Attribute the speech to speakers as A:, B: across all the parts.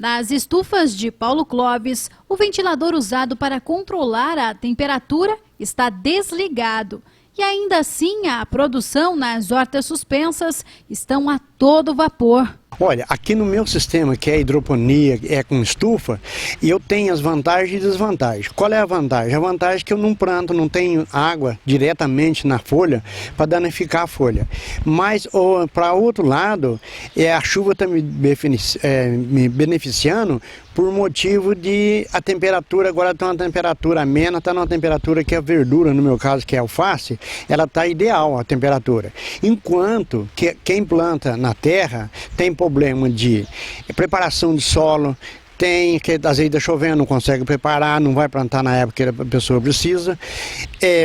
A: Nas estufas de Paulo Clóvis, o ventilador usado para controlar a temperatura está desligado. E ainda assim, a produção nas hortas suspensas estão a todo vapor.
B: Olha, aqui no meu sistema, que é hidroponia, é com estufa, eu tenho as vantagens e desvantagens. Qual é a vantagem? A vantagem é que eu não planto, não tenho água diretamente na folha para danificar a folha. Mas, para outro lado, a chuva está me beneficiando por motivo de a temperatura, agora está uma temperatura amena, está numa temperatura que a verdura, no meu caso, que é alface, ela está ideal a temperatura. Enquanto que quem planta na terra tem problema de preparação de solo, tem que às vezes está chovendo, não consegue preparar, não vai plantar na época que a pessoa precisa,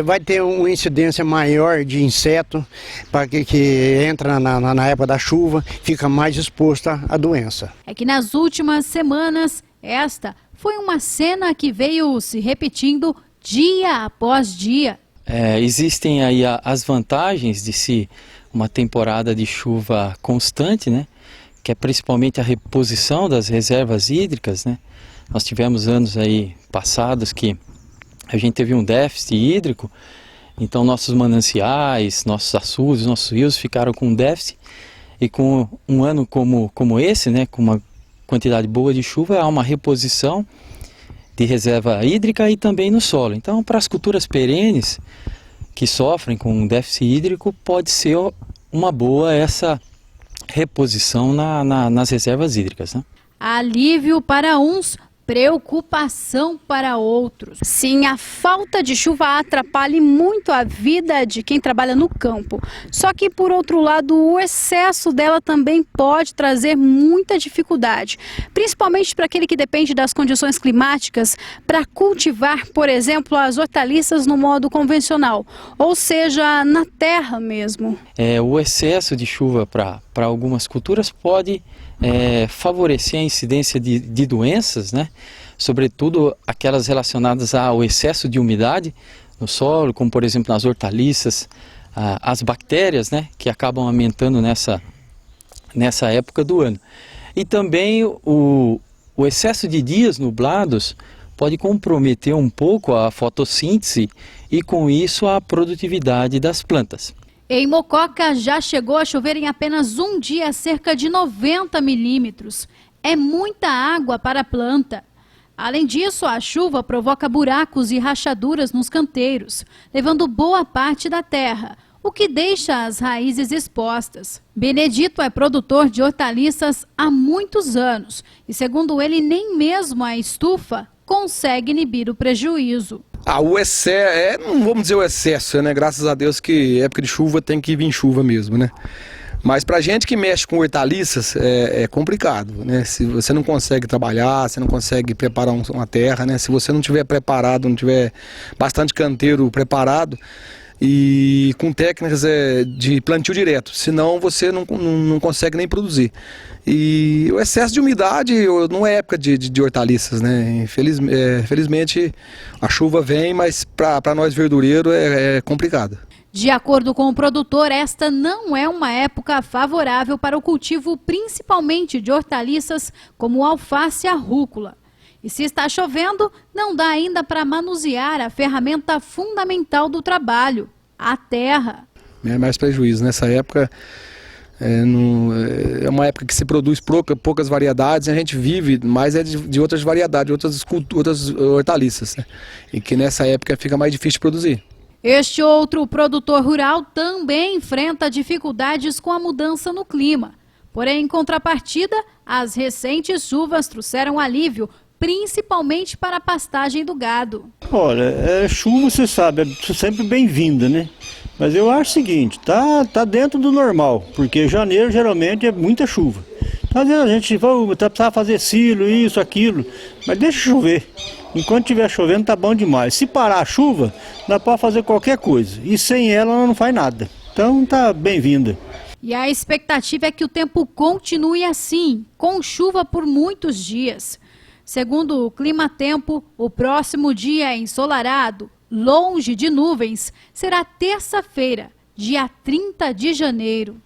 B: vai ter uma incidência maior de inseto para que entra na época da chuva, fica mais exposta à doença.
A: É que nas últimas semanas, esta foi uma cena que veio se repetindo dia após dia.
C: Existem aí as vantagens de se uma temporada de chuva constante, né? Que é principalmente a reposição das reservas hídricas, né? Nós tivemos anos aí passados que a gente teve um déficit hídrico, então nossos mananciais, nossos açudes, nossos rios ficaram com um déficit, e com um ano como esse, né, com uma quantidade boa de chuva, há uma reposição de reserva hídrica e também no solo. Então, para as culturas perenes que sofrem com um déficit hídrico, pode ser uma boa essa reposição nas reservas hídricas, né?
A: Alívio para uns, preocupação para outros. Sim, a falta de chuva atrapalha muito a vida de quem trabalha no campo. Só que, por outro lado, o excesso dela também pode trazer muita dificuldade, principalmente para aquele que depende das condições climáticas para cultivar, por exemplo, as hortaliças no modo convencional, ou seja, na terra mesmo.
C: O excesso de chuva para algumas culturas pode favorecer a incidência de doenças, né? Sobretudo aquelas relacionadas ao excesso de umidade no solo, como por exemplo nas hortaliças, as bactérias, né? Que acabam aumentando nessa época do ano. E também o excesso de dias nublados pode comprometer um pouco a fotossíntese e com isso a produtividade das plantas.
A: Em Mococa já chegou a chover em apenas um dia cerca de 90 milímetros. É muita água para a planta. Além disso, a chuva provoca buracos e rachaduras nos canteiros, levando boa parte da terra, o que deixa as raízes expostas. Benedito é produtor de hortaliças há muitos anos e, segundo ele, nem mesmo a estufa consegue inibir o prejuízo.
D: O excesso, não vamos dizer o excesso, né? Graças a Deus que época de chuva tem que vir chuva mesmo, né? Mas pra gente que mexe com hortaliças é complicado, né? Se você não consegue trabalhar, você não consegue preparar uma terra, né? Se você não tiver preparado, não tiver bastante canteiro preparado e com técnicas de plantio direto, senão você não consegue nem produzir. E o excesso de umidade não é época de hortaliças, né? Felizmente a chuva vem, mas para nós verdureiros é complicado.
A: De acordo com o produtor, esta não é uma época favorável para o cultivo, principalmente de hortaliças como alface e a rúcula. E se está chovendo, não dá ainda para manusear a ferramenta fundamental do trabalho, a terra.
D: É mais prejuízo nessa época. É uma época que se produz poucas variedades, e a gente vive mais de outras variedades, outras hortaliças, né? E que nessa época fica mais difícil de produzir.
A: Este outro produtor rural também enfrenta dificuldades com a mudança no clima. Porém, em contrapartida, as recentes chuvas trouxeram alívio, principalmente para a pastagem do gado.
E: Olha, chuva, você sabe, é sempre bem-vinda, né? Mas eu acho o seguinte, tá dentro do normal, porque janeiro geralmente é muita chuva. Então, às vezes a gente precisa fazer silo, isso, aquilo, mas deixa chover. Enquanto estiver chovendo tá bom demais. Se parar a chuva, dá para fazer qualquer coisa. E sem ela não faz nada. Então tá bem-vinda.
A: E a expectativa é que o tempo continue assim, com chuva por muitos dias. Segundo o Climatempo, o próximo dia ensolarado, longe de nuvens, será terça-feira, dia 30 de janeiro.